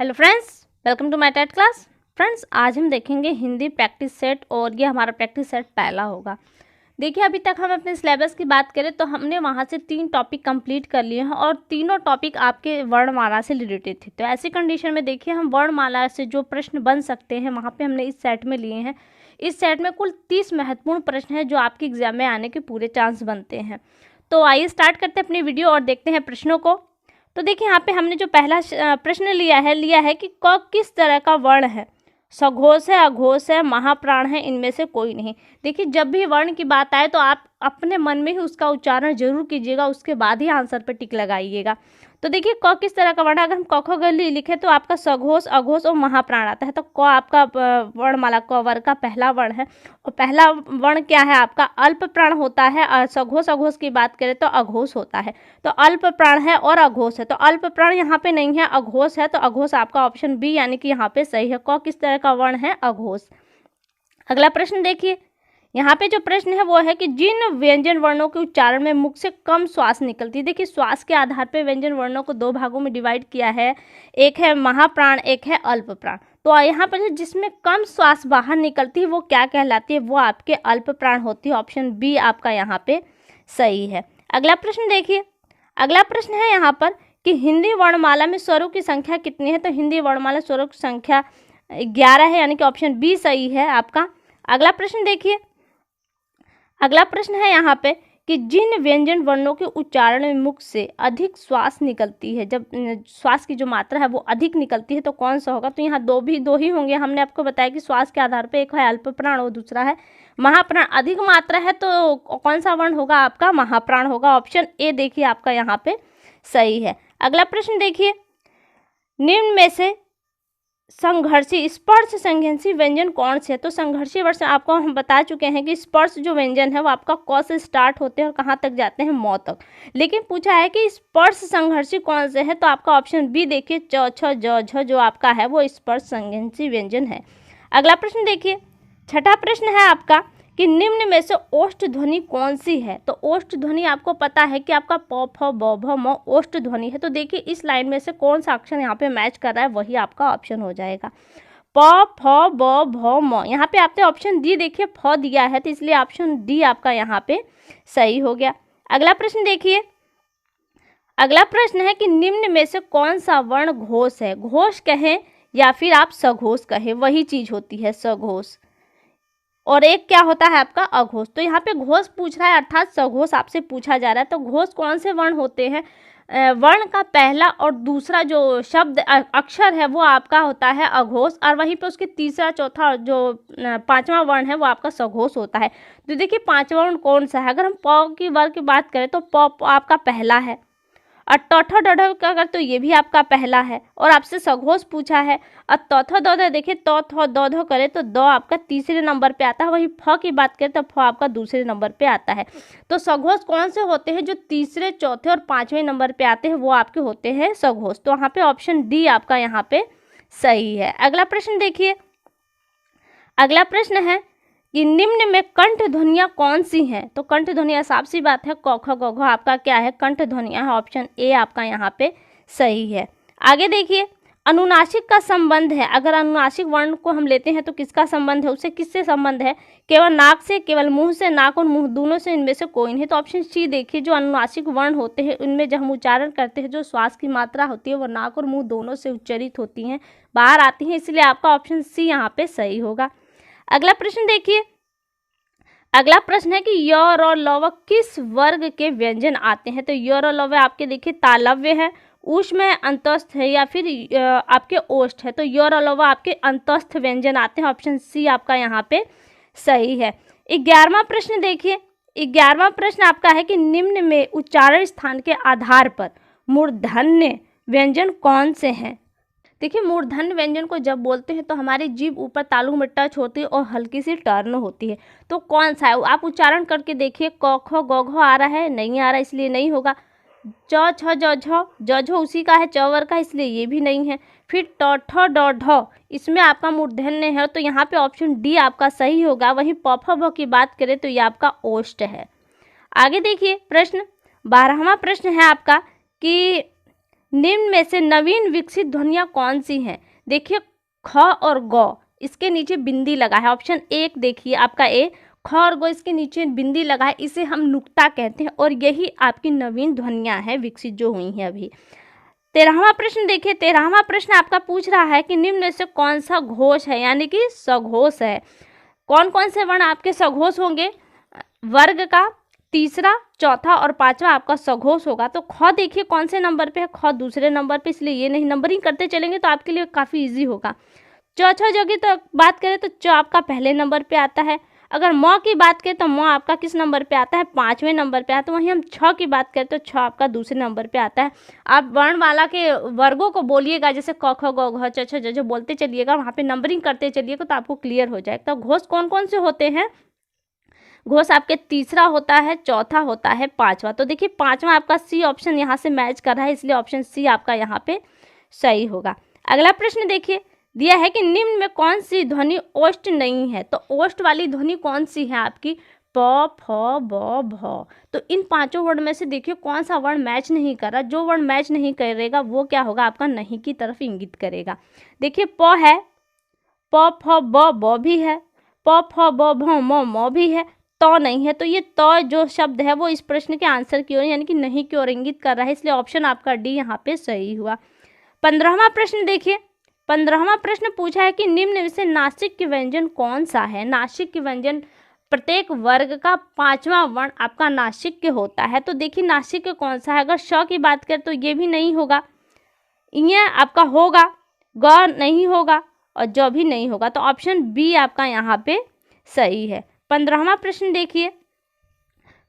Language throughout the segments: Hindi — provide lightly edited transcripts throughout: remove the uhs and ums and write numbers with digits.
Hello friends, welcome to my TET class. Friends, आज हम देखेंगे हिंदी प्रैक्टिस सेट और ये हमारा प्रैक्टिस सेट पहला होगा। देखिए, अभी तक हम अपने सिलेबस की बात करें तो हमने वहाँ से 3 टॉपिक कंप्लीट कर लिए हैं और तीनों टॉपिक आपके वर्णमाला से रिलेटेड थे। तो ऐसी कंडीशन में देखिए, हम वर्णमाला से जो प्रश्न बन सकते हैं वहाँ पे हमने इस सेट में लिए हैं। इस सेट में कुल 30 महत्वपूर्ण प्रश्न हैं जो आपके एग्जाम में आने के पूरे चांस बनते हैं। तो आइए स्टार्ट करते हैं अपनी वीडियो और देखते हैं प्रश्नों को। तो देखिए, यहाँ पे हमने जो पहला प्रश्न लिया है कि क किस तरह का वर्ण है। सघोष है, अघोष है, महाप्राण है, इनमें से कोई नहीं। देखिए, जब भी वर्ण की बात आए तो आप अपने मन में ही उसका उच्चारण जरूर कीजिएगा, उसके बाद ही आंसर पर टिक लगाइएगा। तो देखिए, क किस तरह का वर्ण है। अगर हम क ख ग लिखे तो आपका सघोष, अघोष और महाप्राण आता है। तो क आपका वर्णमाला क वर्ग का पहला वर्ण है और पहला वर्ण क्या है आपका अल्प प्राण होता है। और सघोष अघोष की बात करें तो अघोष होता है। तो अल्प प्राण है और अघोष है, तो अल्प प्राण यहाँ पे नहीं है, अघोष है। तो अघोष आपका ऑप्शन बी यानी कि यहाँ पे सही है। क किस तरह का वर्ण है अघोष। अगला प्रश्न देखिए, यहाँ पे जो प्रश्न है वो है कि जिन व्यंजन वर्णों के उच्चारण में मुख से कम श्वास निकलती है। देखिए, श्वास के आधार पे व्यंजन वर्णों को 2 भागों में डिवाइड किया है, एक है महाप्राण, एक है अल्प प्राण। तो यहाँ पर जिसमें कम श्वास बाहर निकलती है वो क्या कहलाती है, वो आपके अल्प प्राण होती है। ऑप्शन बी आपका यहाँ पे सही है। अगला प्रश्न देखिए, अगला प्रश्न है यहाँ पर कि हिंदी वर्णमाला में स्वरों की संख्या कितनी है। तो हिंदी वर्णमाला स्वरों की संख्या 11 है, यानी कि ऑप्शन बी सही है आपका। अगला प्रश्न देखिए, अगला प्रश्न है यहाँ पे कि जिन व्यंजन वर्णों के उच्चारण में मुख से अधिक श्वास निकलती है, जब श्वास की जो मात्रा है वो अधिक निकलती है तो कौन सा होगा। तो यहाँ दो ही होंगे। हमने आपको बताया कि श्वास के आधार पे एक है अल्प प्राण और दूसरा है महाप्राण। अधिक मात्रा है तो कौन सा वर्ण होगा आपका महाप्राण होगा। ऑप्शन ए देखिए आपका यहाँ पे सही है। अगला प्रश्न देखिए, निम्न में से संघर्षी स्पर्श संघर्षी व्यंजन कौन से है। तो संघर्षी वर्ष आपको हम बता चुके हैं कि स्पर्श जो व्यंजन है वो आपका क से स्टार्ट होते हैं और कहाँ तक जाते हैं मौ तक। लेकिन पूछा है कि स्पर्श संघर्षी कौन से है, तो आपका ऑप्शन बी देखिए च छ ज झ जो आपका है वो स्पर्श संघर्षी व्यंजन है। अगला प्रश्न देखिए, छठा प्रश्न है आपका कि निम्न में से ओष्ठ ध्वनि कौन सी है। तो ओष्ठ ध्वनि आपको पता है कि आपका प फ ब भ म ओष्ठ ध्वनि है। तो देखिए, इस लाइन में से कौन सा अक्षर यहाँ पे मैच कर रहा है वही आपका ऑप्शन हो जाएगा। प फ ब भ म, यहाँ पे आपने ऑप्शन डी देखिए फ दिया है, तो इसलिए ऑप्शन डी आपका यहाँ पे सही हो गया। अगला प्रश्न देखिए, अगला प्रश्न है कि निम्न में से कौन सा वर्ण घोष है। घोष कहें या फिर आप सघोष कहें, वही चीज होती है सघोष, और एक क्या होता है आपका अघोष। तो यहाँ पे घोष पूछ रहा है, अर्थात सघोष आपसे पूछा जा रहा है। तो घोष कौन से वर्ण होते हैं। वर्ण का पहला और दूसरा जो शब्द अक्षर है वो आपका होता है अघोष, और वहीं पे उसके तीसरा चौथा जो 5वां वर्ण है वो आपका सघोष होता है। तो देखिए, 5वां वर्ण कौन सा है। अगर हम प की वर्ग की बात करें तो प आपका पहला है, और टौठा डौढा का अगर तो ये भी आपका पहला है, और आपसे सघोष पूछा है। और तौथा दौधा देखिए तौ थौ दौ धो करे तो दौ आपका तीसरे नंबर पे आता है। वही फ की बात करें तो फ आपका दूसरे नंबर पे आता है। तो सघोष कौन से होते हैं, जो तीसरे चौथे और 5वें नंबर पे आते हैं वो आपके होते हैं सघोष। तो यहाँ पे ऑप्शन डी आपका यहाँ पे सही है। अगला प्रश्न देखिए, अगला प्रश्न है कि निम्न में कंठ ध्वनियाँ कौन सी हैं। तो कंठ ध्वनियाँ साफ सी बात है क ख ग घ आपका क्या है कंठ ध्वनियाँ है। ऑप्शन ए आपका यहाँ पे सही है। आगे देखिए, अनुनासिक का संबंध है। अगर अनुनासिक वर्ण को हम लेते हैं तो किसका संबंध है, उससे किससे संबंध है। केवल नाक से, केवल मुंह से, नाक और मुंह दोनों से, इनमें से कोई नहीं। तो ऑप्शन सी देखिए, जो अनुनासिक वर्ण होते हैं उनमें जब हम उच्चारण करते हैं जो श्वास की मात्रा होती है वो नाक और मुंह दोनों से उच्चरित होती हैं, बाहर आती हैं, इसलिए आपका ऑप्शन सी यहाँ पे सही होगा। अगला प्रश्न देखिए, अगला प्रश्न है कि य और लव किस वर्ग के व्यंजन आते हैं। तो य और लव आपके देखिए तालव्य है, ऊष्म है, अंतस्थ है, या फिर आपके ओष्ठ है। तो य और लव आपके अंतस्थ व्यंजन आते हैं। ऑप्शन सी आपका यहाँ पे सही है। 11वां प्रश्न देखिए, 11वां प्रश्न आपका है कि निम्न में उच्चारण स्थान के आधार पर मूर्धन्य व्यंजन कौन से हैं। देखिए, मूर्धन्य व्यंजन को जब बोलते हैं तो हमारी जीभ ऊपर तालु में टच होती है और हल्की सी टर्न होती है। तो कौन सा है, आप उच्चारण करके देखिए। क ख ग घ आ रहा है, नहीं आ रहा, इसलिए नहीं होगा। च छ ज झ उसी का है, च वर्ग का, इसलिए ये भी नहीं है। फिर ट ठ ड ढ, इसमें आपका मूर्धन्य है, तो यहाँ पे ऑप्शन डी आपका सही होगा। वहीं प फ भ की बात करें तो ये आपका ओष्ठ है। आगे देखिए प्रश्न, 12वां प्रश्न है आपका कि निम्न में से नवीन विकसित ध्वनियाँ कौन सी हैं? देखिए ख और ग, इसके नीचे बिंदी लगा है। ऑप्शन एक देखिए आपका ए, ख और ग इसके नीचे बिंदी लगा है, इसे हम नुक्ता कहते हैं और यही आपकी नवीन ध्वनियाँ हैं विकसित जो हुई हैं अभी। 13वां प्रश्न देखिए, 13वां प्रश्न आपका पूछ रहा है कि निम्न में से कौन सा घोष है, यानी कि सघोष है। कौन कौन से वर्ण आपके सघोष होंगे? वर्ग का तीसरा, चौथा और पांचवा आपका सघोष होगा। तो ख देखिए कौन से नंबर पे है? ख दूसरे नंबर पे, इसलिए ये नहीं, नंबरिंग करते चलेंगे तो आपके लिए काफ़ी इजी होगा। चौथा जो की तो बात करें तो च आपका पहले नंबर पे आता है। अगर म की बात करें तो म आपका किस नंबर पे आता है? 5वें नंबर पे आता है। वहीं हम छ की बात करें तो छ आपका दूसरे नंबर पे आता है। आप वर्णमाला के वर्गों को बोलिएगा, जैसे क ख ग घ च छ ज झ बोलते चलिएगा, वहाँ पे नंबरिंग करते चलिएगा तो आपको क्लियर हो जाएगा। तो घोष कौन कौन से होते हैं? घोष आपके तीसरा होता है, चौथा होता है, पांचवा। तो देखिए पांचवा आपका सी ऑप्शन यहाँ से मैच कर रहा है, इसलिए ऑप्शन सी आपका यहाँ पे सही होगा। अगला प्रश्न देखिए, दिया है कि निम्न में कौन सी ध्वनि ओष्ठ नहीं है? तो ओष्ठ वाली ध्वनि कौन सी है आपकी? प, फ, ब, भ। तो इन पांचों वर्ण में से देखिए कौन सा वर्ण मैच नहीं कर रहा। जो वर्ण मैच नहीं करेगा वो क्या होगा? आपका नहीं की तरफ इंगित करेगा। देखिए प है, प, फ, ब भी है, प, फ, ब, भ, म भी है, तो नहीं है। तो ये तो जो शब्द है वो इस प्रश्न के आंसर की ओर यानी कि नहीं की ओर इंगित कर रहा है, इसलिए ऑप्शन आपका डी यहाँ पे सही हुआ। 15वां प्रश्न देखिए, 15वां प्रश्न पूछा है कि निम्न में से नासिक के व्यंजन कौन सा है? नासिक के व्यंजन, प्रत्येक वर्ग का 5वां वर्ण आपका नासिक के होता है। तो देखिए नासिक के कौन सा है? अगर श की बात करें तो ये भी नहीं होगा, ये आपका होगा, ग नहीं होगा और ज भी नहीं होगा। तो ऑप्शन बी आपका यहाँ पे सही है। 15वां प्रश्न देखिए,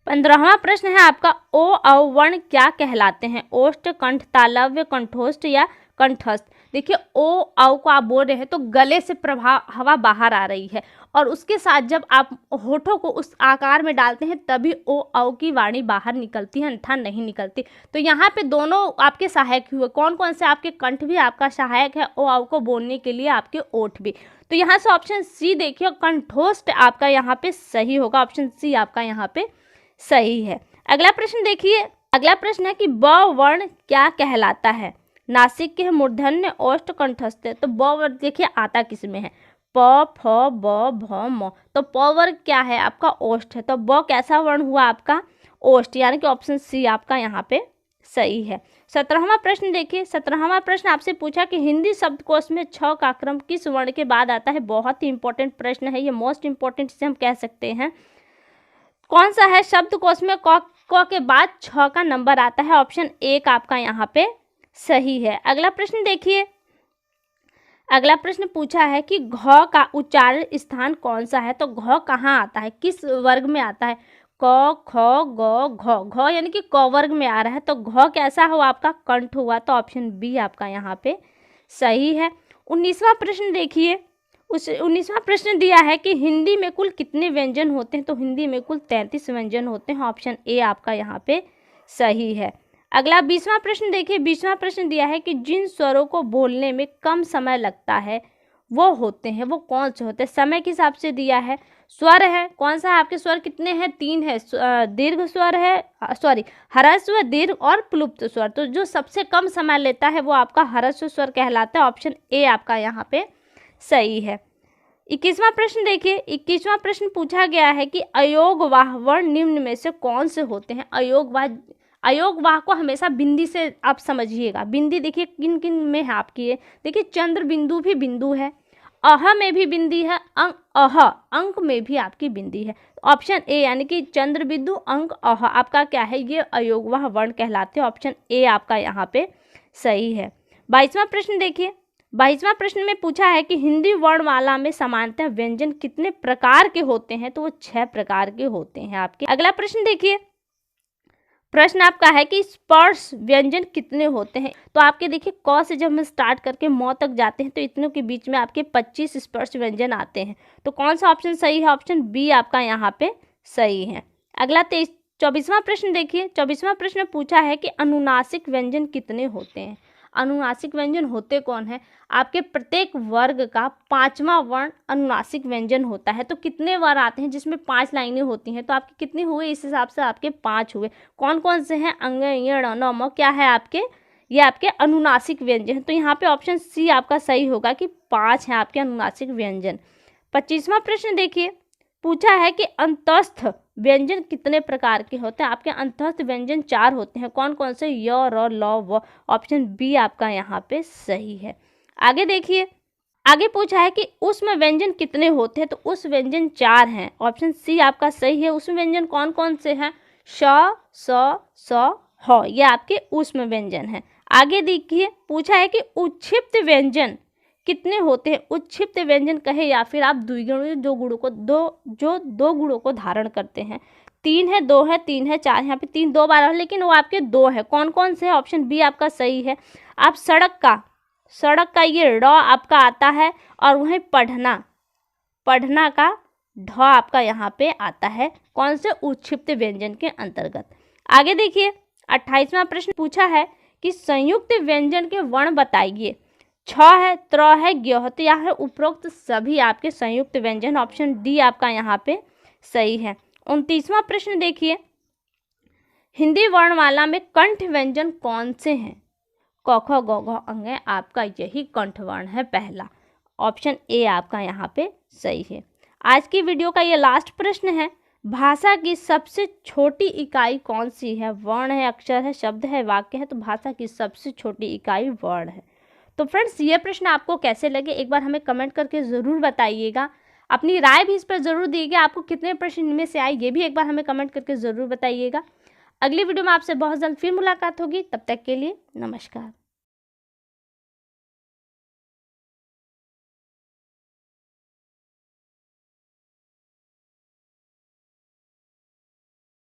15वां प्रश्न है आपका ओ औ वर्ण क्या कहलाते हैं? ओष्ठ, कंठ, तालव्य, कंठोष्ठ या कंठस्थ। देखिए ओ औ को आप बोल रहे हैं तो गले से हवा बाहर आ रही है और उसके साथ जब आप होठों को उस आकार में डालते हैं तभी ओ औ की वाणी बाहर निकलती है, अन्यथा नहीं निकलती। तो यहाँ पे दोनों आपके सहायक हुए। कौन कौन से? आपके कंठ भी आपका सहायक है, ओ औ को बोलने के लिए आपके ओठ भी। तो यहाँ से ऑप्शन सी देखिए, कंठोष्ठ आपका यहाँ पे सही होगा। ऑप्शन सी आपका यहाँ पे सही है। अगला प्रश्न देखिए, अगला प्रश्न है कि ब वर्ण क्या कहलाता है? नासिक के है, मूर्धन्य, ओष्ठ, कंठस्थ। तो ब वर्ग देखिए आता किस में है? प, फ, ब, भ, म। तो प वर्ग क्या है? आपका ओष्ठ है। तो ब कैसा वर्ण हुआ? आपका ओष्ठ, यानी कि ऑप्शन सी आपका यहाँ पे सही है। 17वां प्रश्न देखिए, 17वां प्रश्न आपसे पूछा कि हिंदी शब्दकोश में छ का क्रम किस वर्ण के बाद आता है? बहुत ही इंपॉर्टेंट प्रश्न है ये, मोस्ट इंपॉर्टेंट इसे हम कह सकते हैं। कौन सा है? शब्दकोश में क के बाद छ का नंबर आता है। ऑप्शन एक आपका यहाँ पे सही है। अगला प्रश्न देखिए, अगला प्रश्न पूछा है कि घ का उच्चारण स्थान कौन सा है? तो घ कहाँ आता है, किस वर्ग में आता है? क, ख, ग, घ। घ यानी कि क वर्ग में आ रहा है। तो घ कैसा हुआ? आपका कंठ हुआ। तो ऑप्शन बी आपका यहाँ पे सही है। 19वां प्रश्न देखिए, उस 19वां प्रश्न दिया है कि हिंदी में कुल कितने व्यंजन होते हैं? तो हिंदी में कुल 33 व्यंजन होते हैं। ऑप्शन ए आपका यहाँ पे सही है। अगला 20वां प्रश्न देखिए, 20वां प्रश्न दिया है कि जिन स्वरों को बोलने में कम समय लगता है वो होते हैं, वो कौन से होते हैं? समय के हिसाब से दिया है। स्वर है, कौन सा है? आपके स्वर कितने हैं? 3 है। दीर्घ स्वर है, सॉरी ह्रस्व, दीर्घ और प्लुप्त स्वर। तो जो सबसे कम समय लेता है वो आपका ह्रस्व स्वर कहलाता है। ऑप्शन ए आपका यहाँ पे सही है। 21वां प्रश्न देखिए, 21वां प्रश्न पूछा गया है कि अयोगवाह वर्ण निम्न में से कौन से होते हैं? अयोगवाह को हमेशा बिंदी से आप समझिएगा। बिंदी देखिए किन किन में है आपकी? ये देखिए चंद्र बिंदु भी बिंदु है, अह में भी बिंदी है, अंक में भी आपकी बिंदी है। ऑप्शन ए यानी कि चंद्र बिंदु, अंक, अह आपका क्या है? ये अयोगवाह वर्ण कहलाते हैं। ऑप्शन ए आपका यहाँ पे सही है। 22वां प्रश्न देखिए, 22वां प्रश्न में पूछा है कि हिंदी वर्णमाला में सामान्यतः व्यंजन कितने प्रकार के होते हैं? तो वो 6 प्रकार के होते हैं आपके। अगला प्रश्न देखिए, प्रश्न आपका है कि स्पर्श व्यंजन कितने होते हैं? तो आपके देखिए क से जब हम स्टार्ट करके म तक जाते हैं तो इतनों के बीच में आपके 25 स्पर्श व्यंजन आते हैं। तो कौन सा ऑप्शन सही है? ऑप्शन बी आपका यहाँ पे सही है। अगला 24वां प्रश्न देखिए, 24वां प्रश्न पूछा है कि अनुनासिक व्यंजन कितने होते हैं? अनुनासिक व्यंजन होते कौन है? आपके प्रत्येक वर्ग का 5वां वर्ण अनुनासिक व्यंजन होता है। तो कितने वर्ग आते हैं जिसमें 5 लाइनें होती हैं? तो आपके कितने हुए? इस हिसाब से आपके 5 हुए। कौन कौन से हैं? अंग, य, ण, न, म क्या है आपके? ये आपके अनुनासिक व्यंजन हैं। तो यहाँ पे ऑप्शन सी आपका सही होगा कि 5 हैं आपके अनुनासिक व्यंजन। 25वां प्रश्न देखिए, पूछा है कि अंतस्थ व्यंजन कितने प्रकार के होते हैं। आपके अंतस्थ व्यंजन 4 होते हैं। कौन कौन से? य, र, ल, व। ऑप्शन बी आपका यहाँ पे सही है। आगे देखिए, आगे पूछा है कि उसमें व्यंजन कितने होते हैं। तो उस व्यंजन 4 हैं। ऑप्शन सी आपका सही है। उसमें व्यंजन कौन कौन से हैं? श, स, ह, ये आपके उसमें व्यंजन हैं। आगे देखिए, पूछा है कि उच्छिप्त व्यंजन कितने होते हैं। उच्छिप्त व्यंजन कहे या फिर आप द्विगुणी दो गुणों को धारण करते हैं। 3 है, 2 है, 3 है, 4। यहाँ पे 3 2 बार है, लेकिन वो आपके 2 है। कौन कौन से है? ऑप्शन बी आपका सही है। आप सड़क का ये ड आपका आता है, और वहीं पढ़ना का ढ आपका यहाँ पे आता है। कौन से? उच्छिप्त व्यंजन के अंतर्गत। आगे देखिए, 28वां प्रश्न पूछा है कि संयुक्त व्यंजन के वर्ण बताइए। छ है, त्र है, ज्ञ है। तो यहाँ उपरोक्त सभी आपके संयुक्त व्यंजन। ऑप्शन डी आपका यहाँ पे सही है। 29वां प्रश्न देखिए, हिंदी वर्णमाला में कंठ व्यंजन कौन से हैं? क, ख, ग, घ, अंग है। आपका यही कंठ वर्ण है पहला। ऑप्शन ए आपका यहाँ पे सही है। आज की वीडियो का ये लास्ट प्रश्न है, भाषा की सबसे छोटी इकाई कौन सी है? वर्ण है, अक्षर है, शब्द है, वाक्य है। तो भाषा की सबसे छोटी इकाई वर्ण है। तो फ्रेंड्स, ये प्रश्न आपको कैसे लगे एक बार हमें कमेंट करके ज़रूर बताइएगा। अपनी राय भी इस पर ज़रूर दीजिएगा। आपको कितने प्रश्न इनमें से आए ये भी एक बार हमें कमेंट करके ज़रूर बताइएगा। अगली वीडियो में आपसे बहुत जल्द फिर मुलाकात होगी। तब तक के लिए नमस्कार।